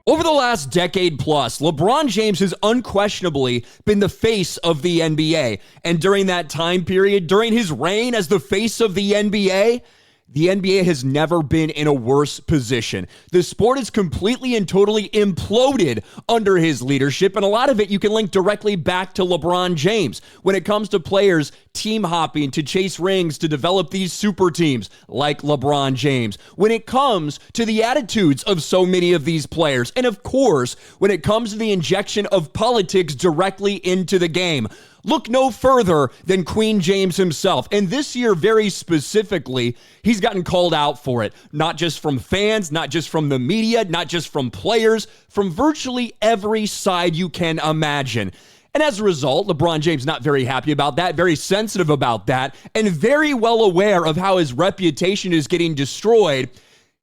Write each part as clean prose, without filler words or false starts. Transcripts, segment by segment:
Over the last decade plus, LeBron James has unquestionably been the face of the NBA. And during that time period, during his reign as the face of the NBA has never been in a worse position. The sport is completely and totally imploded under his leadership, and a lot of it you can link directly back to LeBron James. When it comes to players team hopping to chase rings to develop these super teams like LeBron James. When it comes to the attitudes of so many of these players, and of course, when it comes to the injection of politics directly into the game. Look no further than Queen James himself. And this year, very specifically, he's gotten called out for it. Not just from fans, not just from the media, not just from players, from virtually every side you can imagine. And as a result, LeBron James not very happy about that, very sensitive about that, and very well aware of how his reputation is getting destroyed.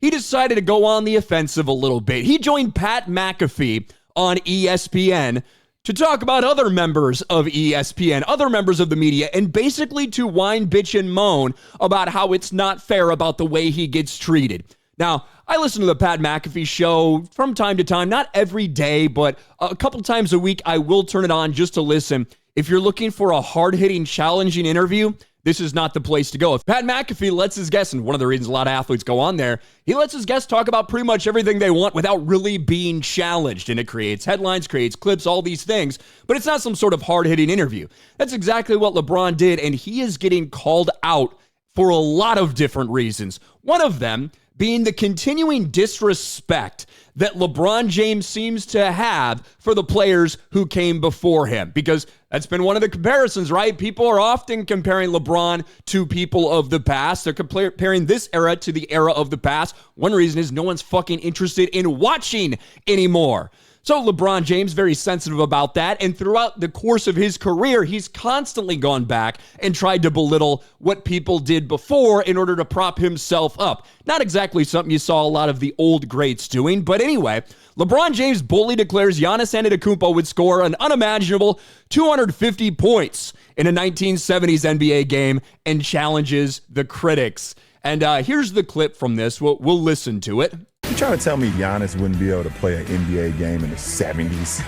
He decided to go on the offensive a little bit. He joined Pat McAfee on ESPN to talk about other members of ESPN, other members of the media, and basically to whine, bitch, and moan about how it's not fair about the way he gets treated. Now, I listen to the Pat McAfee Show from time to time, not every day, but a couple times a week, I will turn it on just to listen. If you're looking for a hard-hitting, challenging interview, this is not the place to go. If Pat McAfee lets his guests, and one of the reasons a lot of athletes go on there, he lets his guests talk about pretty much everything they want without really being challenged. And it creates headlines, creates clips, all these things. But it's not some sort of hard-hitting interview. That's exactly what LeBron did, and he is getting called out for a lot of different reasons. One of them being the continuing disrespect that LeBron James seems to have for the players who came before him. Because that's been one of the comparisons, right? People are often comparing LeBron to people of the past. They're comparing this era to the era of the past. One reason is no one's fucking interested in watching anymore. So LeBron James, very sensitive about that, and throughout the course of his career, he's constantly gone back and tried to belittle what people did before in order to prop himself up. Not exactly something you saw a lot of the old greats doing, but anyway, LeBron James boldly declares Giannis Antetokounmpo would score an unimaginable 250 points in a 1970s NBA game and challenges the critics. And here's the clip from this. We'll listen to it. You trying to tell me Giannis wouldn't be able to play an NBA game in the 70s?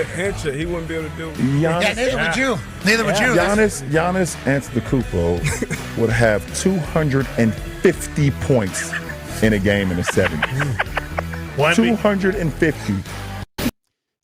Handshake, he wouldn't be able to do it. Neither would you. Neither would you. Giannis Antetokounmpo would have 250 points in a game in the 70s. 250.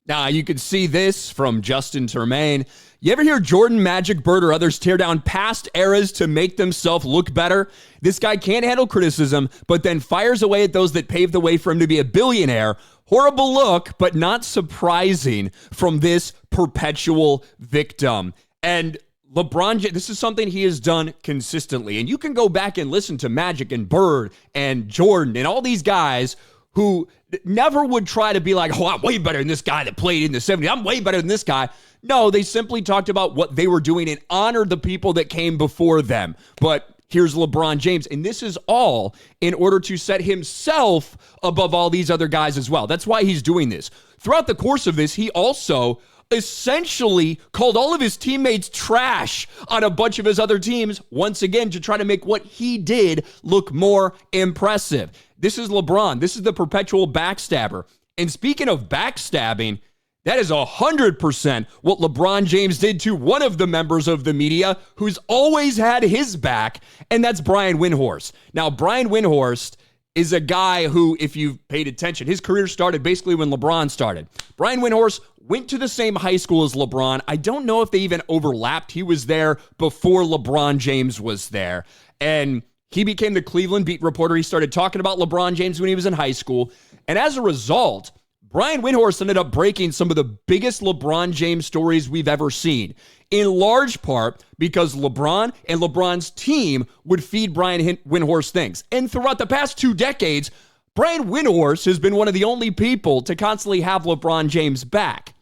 Now, you can see this from Justin Termaine. You ever hear Jordan, Magic, Bird, or others tear down past eras to make themselves look better? This guy can't handle criticism, but then fires away at those that paved the way for him to be a billionaire. Horrible look, but not surprising from this perpetual victim. And LeBron, this is something he has done consistently. And you can go back and listen to Magic and Bird and Jordan and all these guys who never would try to be like, oh, I'm way better than this guy that played in the 70s. I'm way better than this guy. No, they simply talked about what they were doing and honored the people that came before them. But here's LeBron James, and this is all in order to set himself above all these other guys as well. That's why he's doing this. Throughout the course of this, he also essentially called all of his teammates trash on a bunch of his other teams, once again, to try to make what he did look more impressive. This is LeBron. This is the perpetual backstabber. And speaking of backstabbing, that is 100% what LeBron James did to one of the members of the media who's always had his back, and that's Brian Windhorst. Now, Brian Windhorst is a guy who, if you've paid attention, his career started basically when LeBron started. Brian Windhorst went to the same high school as LeBron. I don't know if they even overlapped. He was there before LeBron James was there. And he became the Cleveland beat reporter. He started talking about LeBron James when he was in high school. And as a result, Brian Windhorst ended up breaking some of the biggest LeBron James stories we've ever seen, in large part because LeBron and LeBron's team would feed Brian Windhorst things. And throughout the past 2 decades, Brian Windhorst has been one of the only people to constantly have LeBron James back.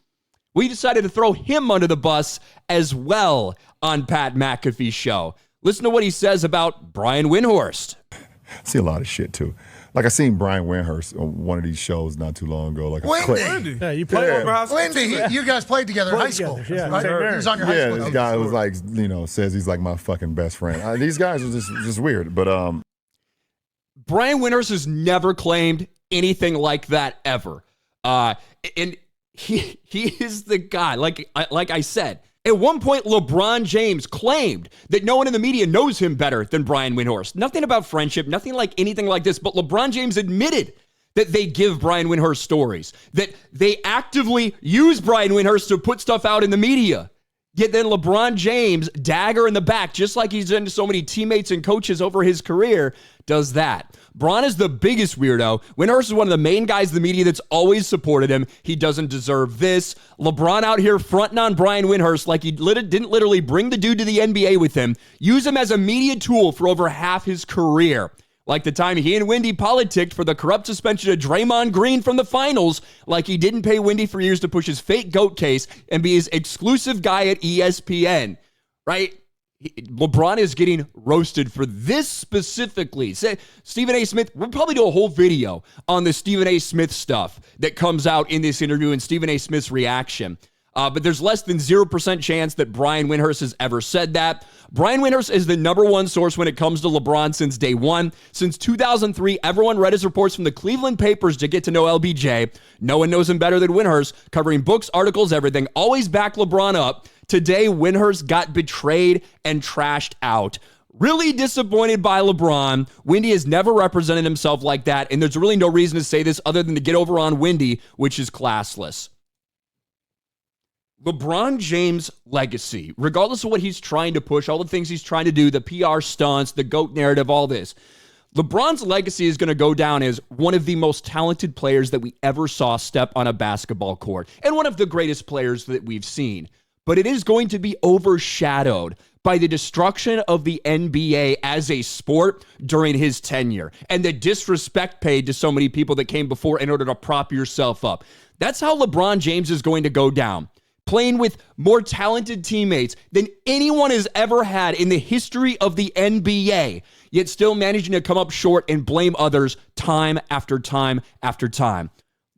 We decided to throw him under the bus as well on Pat McAfee Show. Listen to what he says about Brian Windhorst. I see a lot of shit, too. Like, I seen Brian Windhorst on one of these shows not too long ago. Like Wendy. Yeah, you played over high school. Wendy, you guys played together in high school. Yeah, right? He was on your high school. Yeah, this guy was like, says he's like my fucking best friend. These guys are just weird. But Brian Windhorst has never claimed anything like that ever. And he is the guy. Like I said, at one point, LeBron James claimed that no one in the media knows him better than Brian Windhorst. Nothing about friendship, nothing like anything like this. But LeBron James admitted that they give Brian Windhorst stories, that they actively use Brian Windhorst to put stuff out in the media. Yet then LeBron James, dagger in the back, just like he's done to so many teammates and coaches over his career, does that. Bron is the biggest weirdo. Windhorst is one of the main guys in the media that's always supported him. He doesn't deserve this. LeBron out here fronting on Brian Windhorst like he didn't literally bring the dude to the NBA with him, use him as a media tool for over half his career. Like the time he and Windy politicked for the corrupt suspension of Draymond Green from the finals, like he didn't pay Windy for years to push his fake GOAT case and be his exclusive guy at ESPN, right? LeBron is getting roasted for this specifically. Stephen A. Smith, we'll probably do a whole video on the Stephen A. Smith stuff that comes out in this interview and Stephen A. Smith's reaction. But there's less than 0% chance that Brian Windhorst has ever said that. Brian Windhorst is the number one source when it comes to LeBron since day one. Since 2003, everyone read his reports from the Cleveland papers to get to know LBJ. No one knows him better than Windhorst, covering books, articles, everything. Always back LeBron up. Today, Windhorst got betrayed and trashed out. Really disappointed by LeBron. Windy has never represented himself like that, and there's really no reason to say this other than to get over on Windy, which is classless. LeBron James' legacy, regardless of what he's trying to push, all the things he's trying to do, the PR stunts, the GOAT narrative, all this, LeBron's legacy is going to go down as one of the most talented players that we ever saw step on a basketball court, and one of the greatest players that we've seen. But it is going to be overshadowed by the destruction of the NBA as a sport during his tenure and the disrespect paid to so many people that came before in order to prop yourself up. That's how LeBron James is going to go down. Playing with more talented teammates than anyone has ever had in the history of the NBA, yet still managing to come up short and blame others time after time after time.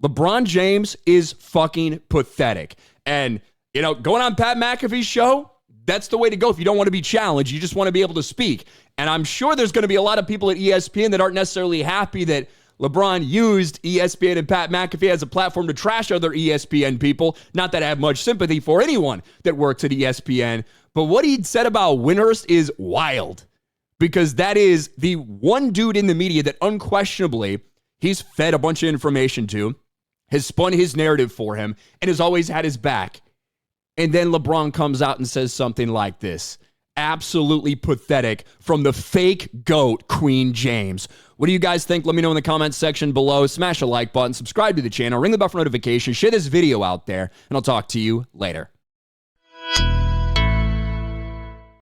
LeBron James is fucking pathetic. And, you know, going on Pat McAfee's show, that's the way to go if you don't want to be challenged. You just want to be able to speak. And I'm sure there's going to be a lot of people at ESPN that aren't necessarily happy that LeBron used ESPN and Pat McAfee as a platform to trash other ESPN people. Not that I have much sympathy for anyone that works at ESPN, but what he said about Windhorst is wild, because that is the one dude in the media that unquestionably he's fed a bunch of information to, has spun his narrative for him, and has always had his back. And then LeBron comes out and says something like this. Absolutely pathetic from the fake GOAT, Queen James. What do you guys think? Let me know in the comments section below. Smash a like button, subscribe to the channel, ring the bell for notifications, share this video out there, and I'll talk to you later.